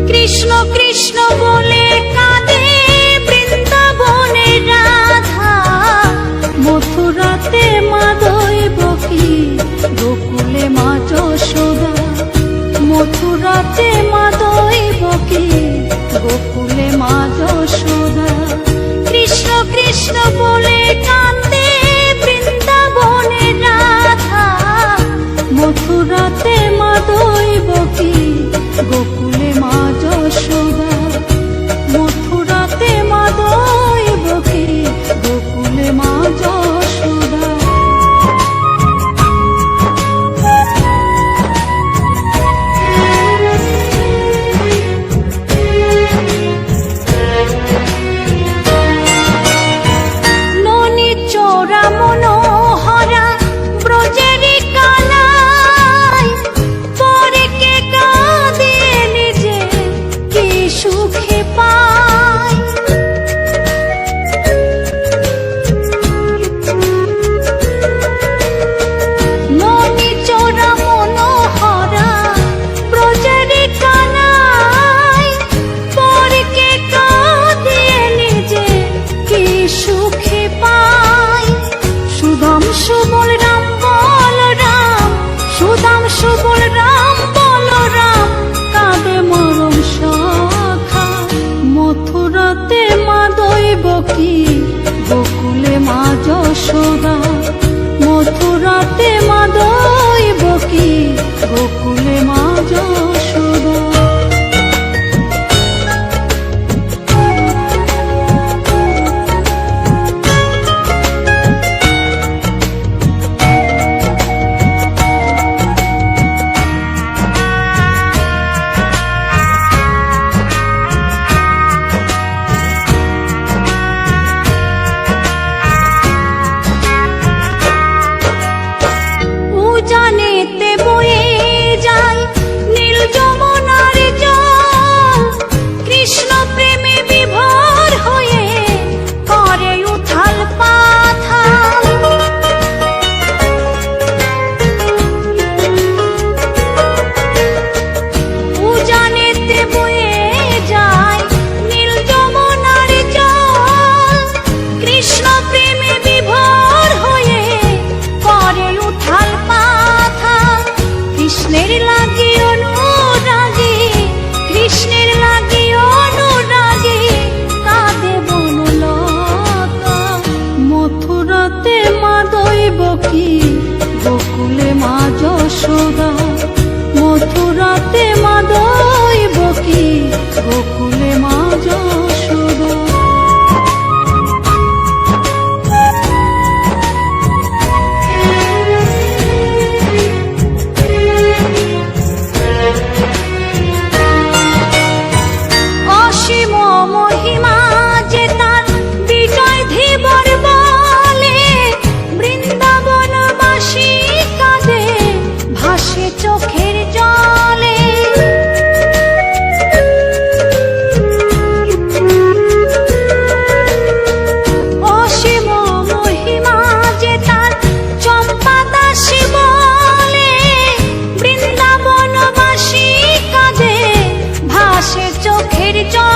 কৃষ্ণ কৃষ্ণ বলে কাঁদে বৃন্দাবনে রাধা, মথুরাতে মা দৈবকী, গোকুলে মা যশোদা। মথুরাতে মা দৈবকী, গোকুলে মা যশোদা। কৃষ্ণ কৃষ্ণ বলে কাঁদে বৃন্দাবনে রাধা, মথুরাতে মা দৈবকী, গোকুলে মা যশোদা। মথুরাতে মা দৈবকী, গোকুলে মা যশোদা। ননি চোরা মনোহরা ব্রজেরি কানাই, পরে কে কাঁদিয়ে নিজে কি সুখে পায়। ননি চোরা মনোহরা ব্রজেরি কানাই, পরে কে কাঁদিয়ে নিজে কি সুখে পায়। সুদাম সুবল রাম বলরাম, সুদাম সুবল রাম বলরাম, কাঁদে মরম সখা। মথুরাতে মা দৈবকী, গোকুলে মা যশোদা। মথুরাতে মা দৈবকী, গোকুলে মা যশোদা। উজানেতে বয়ে যায় নীল যমুনার জল, কৃষ্ণ প্রেমে বিভোর হয়ে করে উথাল পাথাল। উজানেতে বয়ে যায় নীল যমুনার জল, কৃষ্ণ প্রেমে বিভোর হয়ে করে উথাল পাথাল। কৃষ্ণের লাগি অনুরাগী, কৃষ্ণের লাগি অনুরাগী, কাঁদে বনলতা। মথুরাতে মা দৈবকী, গোকুলে মা যশোদা। মথুরাতে মা দৈবকী, গোকুলে মা যশোদা। অসীম মহিমা যে তার বিজয় ধীবর বলে, বৃন্দাবনবাসী কাঁদে ভাসে চোখের জলে। অসীম মহিমা যে তার চম্পা দাসী বলে, বৃন্দাবনবাসী কাঁদে ভাসে চোখের জলে।